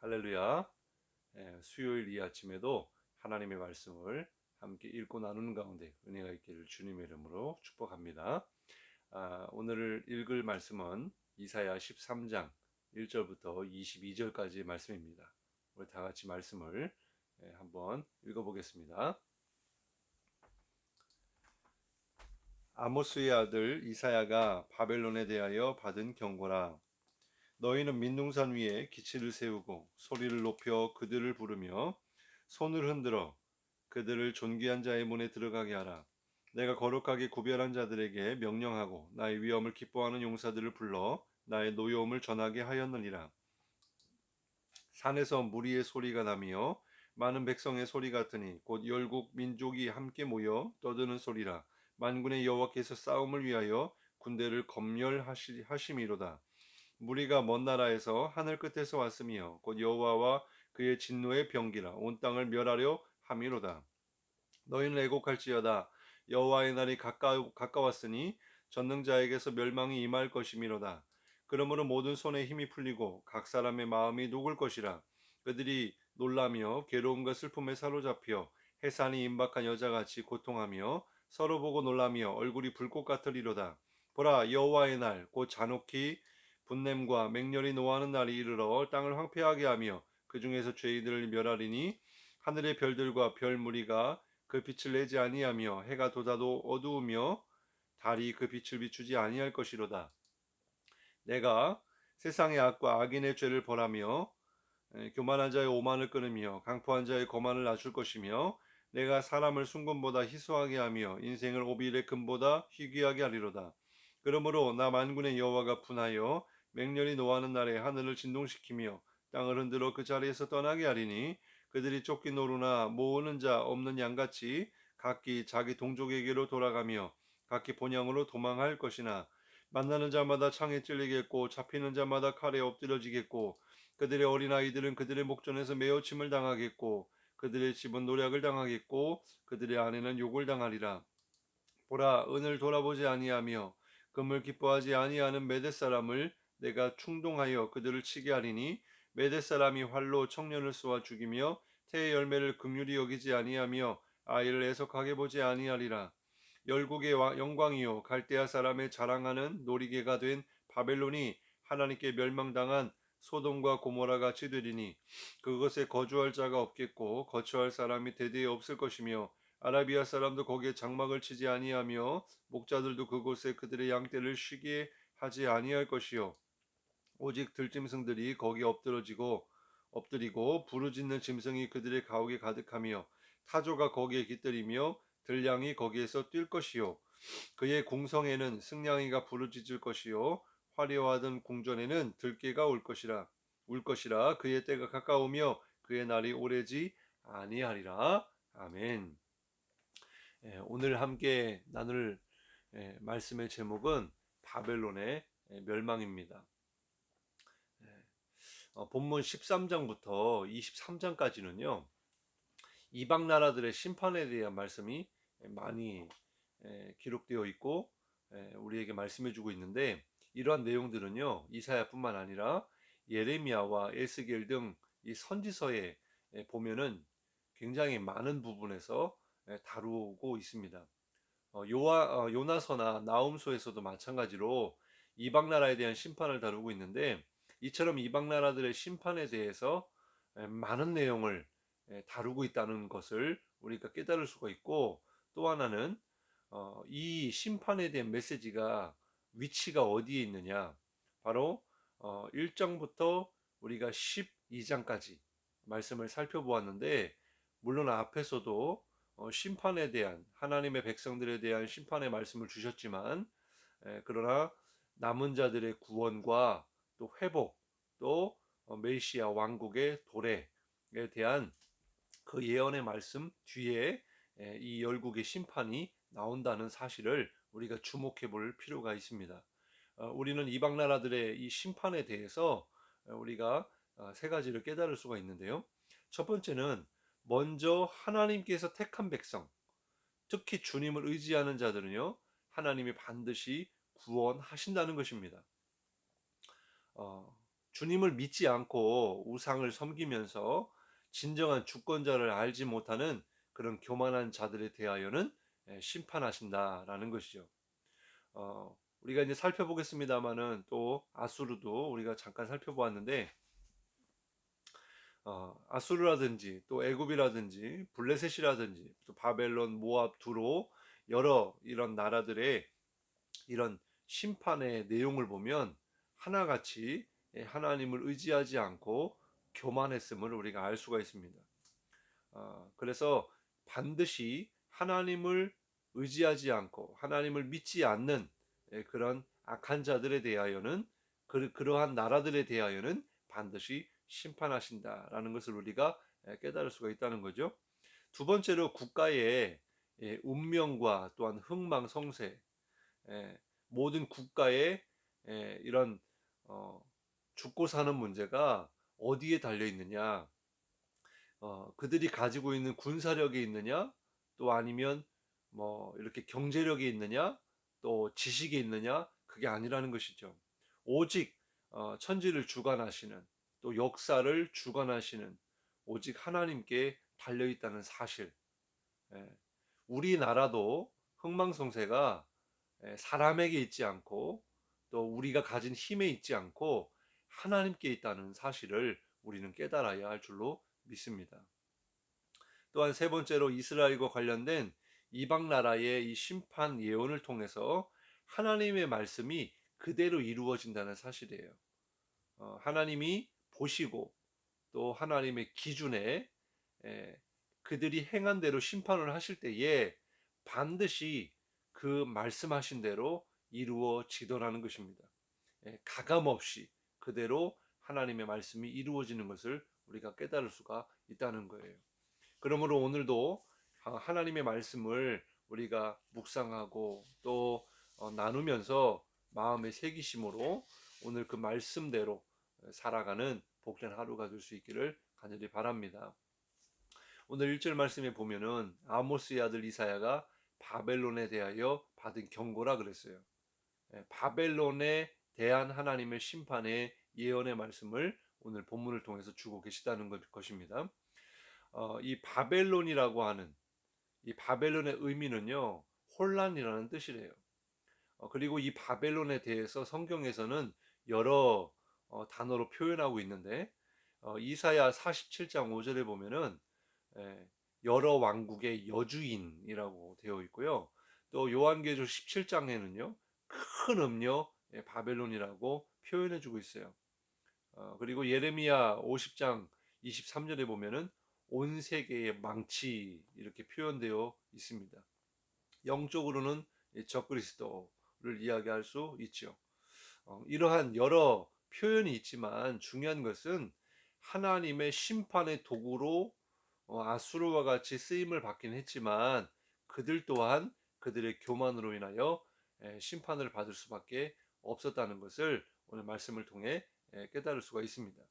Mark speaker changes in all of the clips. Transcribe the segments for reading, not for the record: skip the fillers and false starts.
Speaker 1: 할렐루야. 수요일 이 아침에도 하나님의 말씀을 함께 읽고 나누는 가운데 은혜가 있기를 주님의 이름으로 축복합니다. 오늘 읽을 말씀은 이사야 13장 1절부터 22절까지의 말씀입니다. 우리 다 같이 말씀을 한번 읽어보겠습니다. 아모스의 아들 이사야가 바벨론에 대하여 받은 경고라. 너희는 민둥산 위에 기치를 세우고 소리를 높여 그들을 부르며 손을 흔들어 그들을 존귀한 자의 문에 들어가게 하라. 내가 거룩하게 구별한 자들에게 명령하고 나의 위엄을 기뻐하는 용사들을 불러 나의 노여움을 전하게 하였느니라. 산에서 무리의 소리가 나며 많은 백성의 소리 같으니 곧 열국 민족이 함께 모여 떠드는 소리라. 만군의 여호와께서 싸움을 위하여 군대를 검열하심이로다. 무리가 먼 나라에서 하늘 끝에서 왔으며 곧 여호와와 그의 진노의 병기라 온 땅을 멸하려 함이로다. 너희는 애곡할지어다. 여호와의 날이 가까웠으니 전능자에게서 멸망이 임할 것이미로다. 그러므로 모든 손에 힘이 풀리고 각 사람의 마음이 녹을 것이라. 그들이 놀라며 괴로움과 슬픔에 사로잡혀 해산이 임박한 여자같이 고통하며 서로 보고 놀라며 얼굴이 불꽃 같으리로다. 보라, 여호와의 날 곧 잔혹히 분냄과 맹렬히 노하는 날이 이르러 땅을 황폐하게 하며 그 중에서 죄인들을 멸하리니 하늘의 별들과 별 무리가 그 빛을 내지 아니하며 해가 돋아도 어두우며 달이 그 빛을 비추지 아니할 것이로다. 내가 세상의 악과 악인의 죄를 벌하며 교만한 자의 오만을 끊으며 강포한 자의 거만을 낮출 것이며 내가 사람을 순금보다 희소하게 하며 인생을 오빌의 금보다 희귀하게 하리로다. 그러므로 나 만군의 여호와가 분하여 맹렬히 노하는 날에 하늘을 진동시키며 땅을 흔들어 그 자리에서 떠나게 하리니 그들이 쫓기 노루나 모으는 자 없는 양같이 각기 자기 동족에게로 돌아가며 각기 본향으로 도망할 것이나 만나는 자마다 창에 찔리겠고 잡히는 자마다 칼에 엎드려지겠고 그들의 어린아이들은 그들의 목전에서 메어침을 당하겠고 그들의 집은 노략을 당하겠고 그들의 아내는 욕을 당하리라. 보라, 은을 돌아보지 아니하며 금을 기뻐하지 아니하는 메대 사람을 내가 충동하여 그들을 치게 하리니 메대 사람이 활로 청년을 쏘아 죽이며 태의 열매를 긍휼히 여기지 아니하며 아이를 애석하게 보지 아니하리라. 열국의 영광이요 갈대아 사람의 자랑하는 놀이개가 된 바벨론이 하나님께 멸망당한 소돔과 고모라 같이 되리니 그것에 거주할 자가 없겠고 거처할 사람이 대대에 없을 것이며 아라비아 사람도 거기에 장막을 치지 아니하며 목자들도 그곳에 그들의 양떼를 쉬게 하지 아니할 것이요 오직 들짐승들이 거기에 엎드리고 부르짖는 짐승이 그들의 가옥에 가득하며 타조가 거기에 깃들이며 들량이 거기에서 뛸 것이요 그의 궁성에는 승냥이가 부르짖을 것이요 화려하던 궁전에는 들깨가 울 것이라 그의 때가 가까우며 그의 날이 오래지 아니하리라. 아멘. 오늘 함께 나눌 말씀의 제목은 바벨론의 멸망입니다. 본문 13장부터 23장까지는요. 이방 나라들의 심판에 대한 말씀이 많이 기록되어 있고 우리에게 말씀해 주고 있는데 이러한 내용들은요. 이사야뿐만 아니라 예레미야와 에스겔 등 이 선지서에 보면은 굉장히 많은 부분에서 다루고 있습니다. 요나서나 나훔소에서도 마찬가지로 이방 나라에 대한 심판을 다루고 있는데 이처럼 이방 나라들의 심판에 대해서 많은 내용을 다루고 있다는 것을 우리가 깨달을 수가 있고 또 하나는 이 심판에 대한 메시지가 위치가 어디에 있느냐 바로 1장부터 우리가 12장까지 말씀을 살펴보았는데 물론 앞에서도 심판에 대한 하나님의 백성들에 대한 심판의 말씀을 주셨지만 그러나 남은 자들의 구원과 또 회복 또 메시아 왕국의 도래에 대한 그 예언의 말씀 뒤에 이 열국의 심판이 나온다는 사실을 우리가 주목해 볼 필요가 있습니다. 우리는 이방 나라들의 이 심판에 대해서 우리가 세 가지를 깨달을 수가 있는데요. 첫 번째는 먼저 하나님께서 택한 백성, 특히 주님을 의지하는 자들은요, 하나님이 반드시 구원하신다는 것입니다. 어, 주님을 믿지 않고 우상을 섬기면서 진정한 주권자를 알지 못하는 그런 교만한 자들에 대하여는 심판하신다라는 것이죠. 우리가 이제 살펴보겠습니다마는 또 아수르도 우리가 잠깐 살펴보았는데 아수르라든지 또 애굽이라든지 블레셋이라든지 또 바벨론, 모압, 두로 여러 이런 나라들의 이런 심판의 내용을 보면 하나같이 하나님을 의지하지 않고 교만했음을 우리가 알 수가 있습니다. 그래서 반드시 하나님을 의지하지 않고 하나님을 믿지 않는 그런 악한 자들에 대하여는 그러한 나라들에 대하여는 반드시 심판하신다라는 것을 우리가 깨달을 수가 있다는 거죠. 두 번째로 국가의 운명과 또한 흥망성쇠, 모든 국가의 이런 어, 죽고 사는 문제가 어디에 달려 있느냐? 그들이 가지고 있는 군사력이 있느냐, 또 아니면 뭐 이렇게 경제력이 있느냐, 또 지식이 있느냐, 그게 아니라는 것이죠. 오직 천지를 주관하시는, 또 역사를 주관하시는 오직 하나님께 달려 있다는 사실. 예. 우리나라도 흥망성쇠가 사람에게 있지 않고 또 우리가 가진 힘에 있지 않고 하나님께 있다는 사실을 우리는 깨달아야 할 줄로 믿습니다. 또한 세 번째로 이스라엘과 관련된 이방 나라의 이 심판 예언을 통해서 하나님의 말씀이 그대로 이루어진다는 사실이에요. 하나님이 보시고 또 하나님의 기준에 에, 그들이 행한 대로 심판을 하실 때에 반드시 그 말씀하신 대로 이루어지더라는 것입니다. 가감 없이 그대로 하나님의 말씀이 이루어지는 것을 우리가 깨달을 수가 있다는 거예요. 그러므로 오늘도 하나님의 말씀을 우리가 묵상하고 또 나누면서 마음의 새기심으로 오늘 그 말씀대로 살아가는 복된 하루가 될 수 있기를 간절히 바랍니다. 오늘 1절 말씀에 보면은 아모스의 아들 이사야가 바벨론에 대하여 받은 경고라 그랬어요. 바벨론에 대한 하나님의 심판의 예언의 말씀을 오늘 본문을 통해서 주고 계시다는 것입니다. 이 바벨론이라고 하는 이 바벨론의 의미는요, 혼란이라는 뜻이래요. 그리고 이 바벨론에 대해서 성경에서는 여러 단어로 표현하고 있는데 이사야 47장 5절에 보면은 예, 여러 왕국의 여주인이라고 되어 있고요. 또 요한계시록 17장에는요, 큰 음녀 바벨론이라고 표현해 주고 있어요. 그리고 예레미야 50장 23절에 보면은 온 세계의 망치 이렇게 표현되어 있습니다. 영적으로는 적그리스도를 이야기할 수 있죠. 이러한 여러 표현이 있지만 중요한 것은 하나님의 심판의 도구로 아수르와 같이 쓰임을 받긴 했지만 그들 또한 그들의 교만으로 인하여 심판을 받을 수밖에 없었다는 것을 오늘 말씀을 통해 깨달을 수가 있습니다.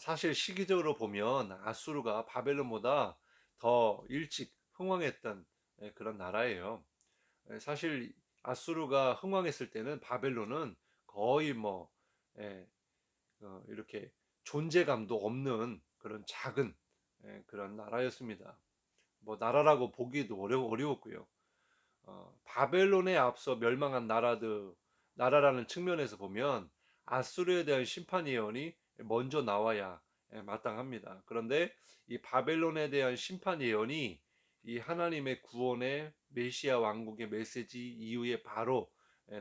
Speaker 1: 사실 시기적으로 보면 아수르가 바벨론보다 더 일찍 흥왕했던 그런 나라예요. 사실 아수르가 흥왕했을 때는 바벨론은 거의 뭐 이렇게 존재감도 없는 그런 작은 그런 나라였습니다. 뭐 나라라고 보기도 어려웠고요. 바벨론에 앞서 멸망한 나라라는 측면에서 보면 아수르에 대한 심판 예언이 먼저 나와야 마땅합니다. 그런데 이 바벨론에 대한 심판 예언이 이 하나님의 구원의 메시아 왕국의 메시지 이후에 바로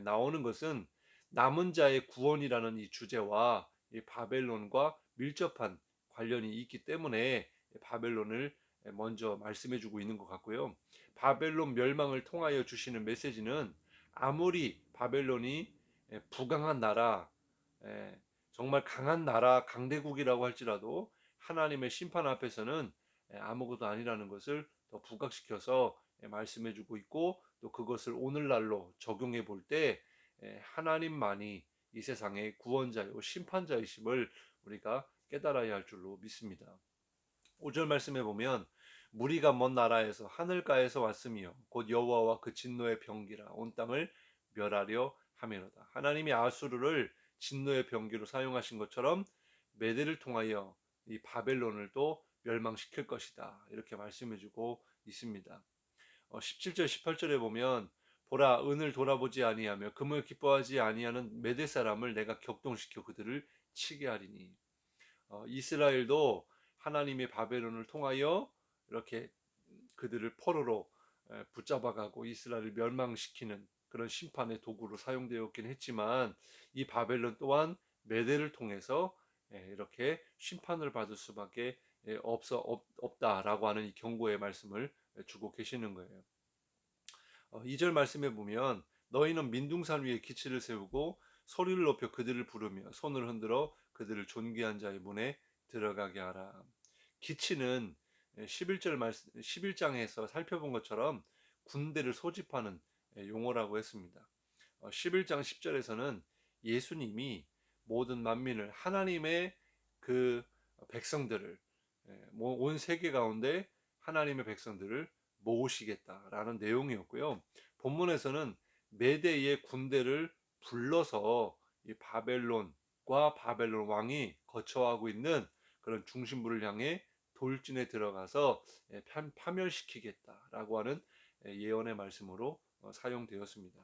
Speaker 1: 나오는 것은 남은 자의 구원이라는 이 주제와 이 바벨론과 밀접한 관련이 있기 때문에 바벨론을 먼저 말씀해 주고 있는 것 같고요. 바벨론 멸망을 통하여 주시는 메시지는 아무리 바벨론이 부강한 나라, 정말 강한 나라, 강대국이라고 할지라도 하나님의 심판 앞에서는 아무것도 아니라는 것을 더 부각시켜서 말씀해 주고 있고 또 그것을 오늘날로 적용해 볼 때 하나님만이 이 세상의 구원자요 심판자이심을 우리가 깨달아야 할 줄로 믿습니다. 5절 말씀에 보면 무리가 먼 나라에서 하늘가에서 왔으며 곧 여호와와 그 진노의 병기라 온 땅을 멸하려 함이로다. 하나님이 아수르를 진노의 병기로 사용하신 것처럼 메대를 통하여 이 바벨론을 또 멸망시킬 것이다. 이렇게 말씀해 주고 있습니다. 17절 18절에 보면 보라 은을 돌아보지 아니하며 금을 기뻐하지 아니하는 메대 사람을 내가 격동시켜 그들을 치게 하리니. 이스라엘도 하나님의 바벨론을 통하여 이렇게 그들을 포로로 붙잡아가고 이스라엘을 멸망시키는 그런 심판의 도구로 사용되었긴 했지만 이 바벨론 또한 메대를 통해서 이렇게 심판을 받을 수밖에 없다라고 하는 이 경고의 말씀을 주고 계시는 거예요. 2절 말씀에 보면 너희는 민둥산 위에 기치를 세우고 소리를 높여 그들을 부르며 손을 흔들어 그들을 존귀한 자의 문에 들어가게 하라. 기치는 11절 말씀 11장에서 살펴본 것처럼 군대를 소집하는 용어라고 했습니다. 11장 10절에서는 예수님이 모든 만민을 하나님의 그 백성들을 온 세계 가운데 하나님의 백성들을 모으시겠다라는 내용이었고요. 본문에서는 메대의 군대를 불러서 이 바벨론과 바벨론 왕이 거처하고 있는 그런 중심부를 향해 돌진에 들어가서 파멸시키겠다라고 하는 예언의 말씀으로 사용되었습니다.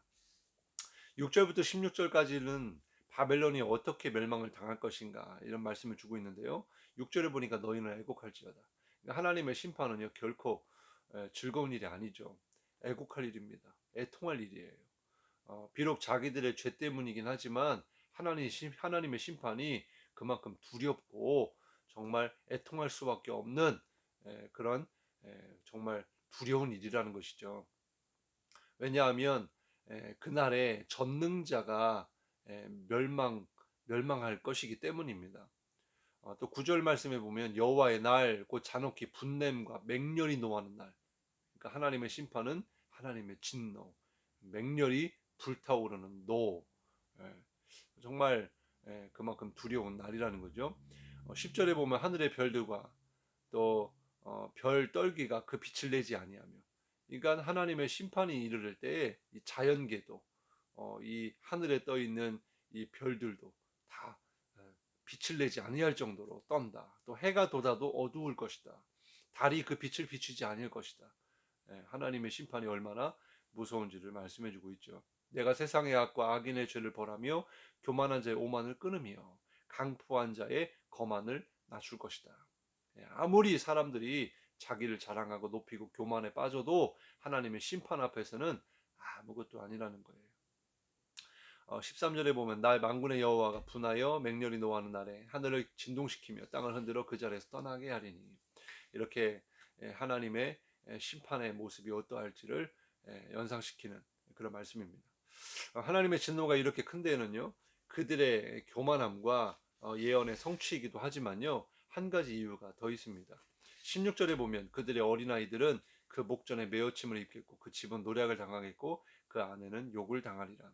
Speaker 1: 6절부터 16절까지는 바벨론이 어떻게 멸망을 당할 것인가 이런 말씀을 주고 있는데요. 6절에 보니까 너희는 애곡할지어다. 그러니까 하나님의 심판은요 결코 즐거운 일이 아니죠. 애곡할 일입니다. 애통할 일이에요. 비록 자기들의 죄 때문이긴 하지만 하나님의 심판이 그만큼 두렵고 정말 애통할 수밖에 없는 그런 정말 두려운 일이라는 것이죠. 왜냐하면 그날에 전능자가 멸망할 것이기 때문입니다. 또 9절 말씀에 보면 여호와의 날 곧 잔혹히 분냄과 맹렬히 노하는 날. 그러니까 하나님의 심판은 하나님의 진노, 맹렬히 불타오르는 노. 예, 정말 그만큼 두려운 날이라는 거죠. 10절에 보면 하늘의 별들과 또 별 떨기가 그 빛을 내지 아니하며, 그러니까 하나님의 심판이 이르를 때에 이 자연계도 이 하늘에 떠 있는 이 별들도 다 빛을 내지 아니할 정도로 떤다. 또 해가 돋아도 어두울 것이다. 달이 그 빛을 비추지 아니할 것이다. 하나님의 심판이 얼마나 무서운지를 말씀해주고 있죠. 내가 세상의 악과 악인의 죄를 벌하며 교만한 자의 오만을 끊으며 강포한 자의 거만을 낮출 것이다. 아무리 사람들이 자기를 자랑하고 높이고 교만에 빠져도 하나님의 심판 앞에서는 아무것도 아니라는 거예요. 13절에 보면 날 만군의 여호와가 분하여 맹렬히 노하는 날에 하늘을 진동시키며 땅을 흔들어 그 자리에서 떠나게 하리니. 이렇게 하나님의 심판의 모습이 어떠할지를 연상시키는 그런 말씀입니다. 하나님의 진노가 이렇게 큰 데에는요 그들의 교만함과 예언의 성취이기도 하지만요 한 가지 이유가 더 있습니다. 16절에 보면 그들의 어린아이들은 그 목전에 메어침을 입겠고 그 집은 노략을 당하겠고 그 아내는 욕을 당하리라.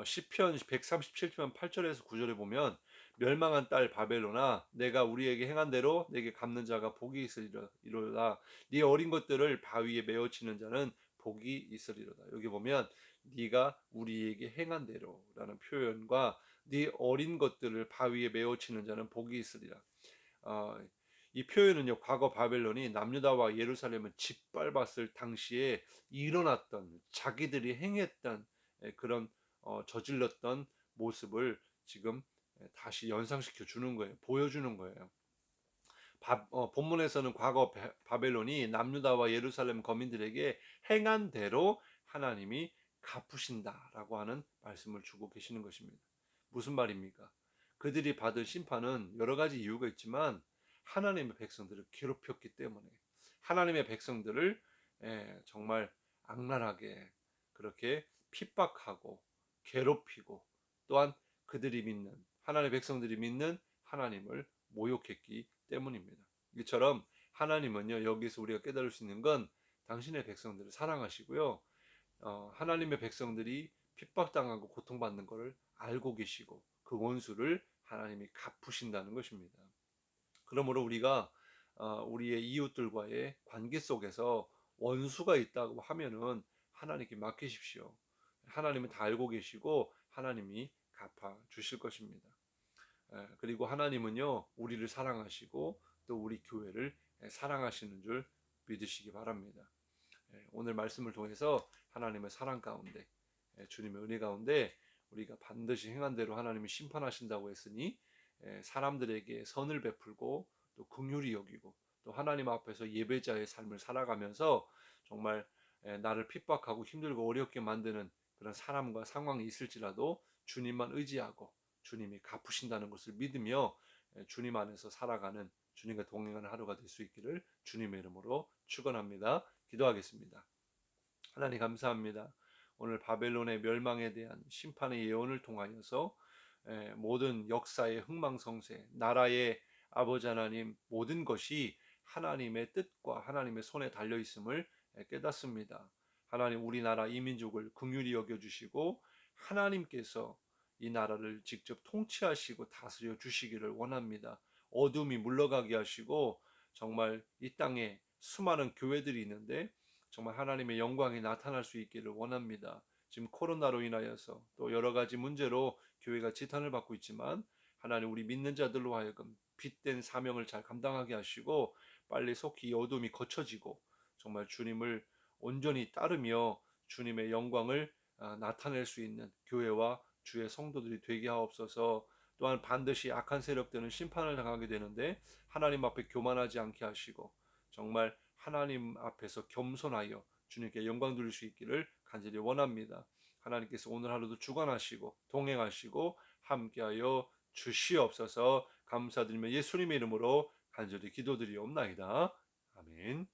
Speaker 1: 시편 137편 8절에서 9절에 보면 멸망한 딸 바벨론아 내가 우리에게 행한 대로 내게 갚는 자가 복이 있으리로다. 네 어린 것들을 바위에 메어치는 자는 복이 있으리로다. 여기 보면 네가 우리에게 행한 대로라는 표현과 네 어린 것들을 바위에 메어치는 자는 복이 있으리라. 어, 이 표현은요 과거 바벨론이 남유다와 예루살렘을 짓밟았을 당시에 일어났던 자기들이 행했던 그런 저질렀던 모습을 지금 다시 연상시켜 주는 거예요. 보여주는 거예요. 본문에서는 과거 바벨론이 남유다와 예루살렘 거민들에게 행한 대로 하나님이 갚으신다라고 하는 말씀을 주고 계시는 것입니다. 무슨 말입니까? 그들이 받을 심판은 여러 가지 이유가 있지만 하나님의 백성들을 괴롭혔기 때문에 하나님의 백성들을 정말 악랄하게 그렇게 핍박하고 괴롭히고 또한 그들이 믿는 하나님의 백성들이 믿는 하나님을 모욕했기 때문입니다. 이처럼 하나님은요 여기서 우리가 깨달을 수 있는 건 당신의 백성들을 사랑하시고요 하나님의 백성들이 핍박당하고 고통받는 것을 알고 계시고 그 원수를 하나님이 갚으신다는 것입니다. 그러므로 우리가 우리의 이웃들과의 관계 속에서 원수가 있다고 하면은 하나님께 맡기십시오. 하나님은 다 알고 계시고 하나님이 갚아 주실 것입니다. 그리고 하나님은요, 우리를 사랑하시고 또 우리 교회를 사랑하시는 줄 믿으시기 바랍니다. 오늘 말씀을 통해서 하나님의 사랑 가운데, 주님의 은혜 가운데 우리가 반드시 행한 대로 하나님이 심판하신다고 했으니 사람들에게 선을 베풀고 또 긍휼히 여기고 또 하나님 앞에서 예배자의 삶을 살아가면서 정말 나를 핍박하고 힘들고 어렵게 만드는 그런 사람과 상황이 있을지라도 주님만 의지하고 주님이 갚으신다는 것을 믿으며 주님 안에서 살아가는, 주님과 동행하는 하루가 될 수 있기를 주님의 이름으로 축원합니다. 기도하겠습니다. 하나님 감사합니다. 오늘 바벨론의 멸망에 대한 심판의 예언을 통하여서 모든 역사의 흥망성쇠, 나라의 아버지 하나님, 모든 것이 하나님의 뜻과 하나님의 손에 달려 있음을 깨닫습니다. 하나님, 우리나라 이민족을 긍휼히 여겨주시고 하나님께서 이 나라를 직접 통치하시고 다스려 주시기를 원합니다. 어둠이 물러가게 하시고 정말 이 땅에 수많은 교회들이 있는데 정말 하나님의 영광이 나타날 수 있기를 원합니다. 지금 코로나로 인하여서 또 여러 가지 문제로 교회가 지탄을 받고 있지만 하나님, 우리 믿는 자들로 하여금 빛된 사명을 잘 감당하게 하시고 빨리 속히 이 어둠이 거쳐지고 정말 주님을 온전히 따르며 주님의 영광을 나타낼 수 있는 교회와 주의 성도들이 되게 하옵소서. 또한 반드시 악한 세력들은 심판을 당하게 되는데 하나님 앞에 교만하지 않게 하시고 정말 하나님 앞에서 겸손하여 주님께 영광 돌릴 수 있기를 간절히 원합니다. 하나님께서 오늘 하루도 주관하시고 동행하시고 함께하여 주시옵소서. 감사드리며 예수님의 이름으로 간절히 기도드리옵나이다. 아멘.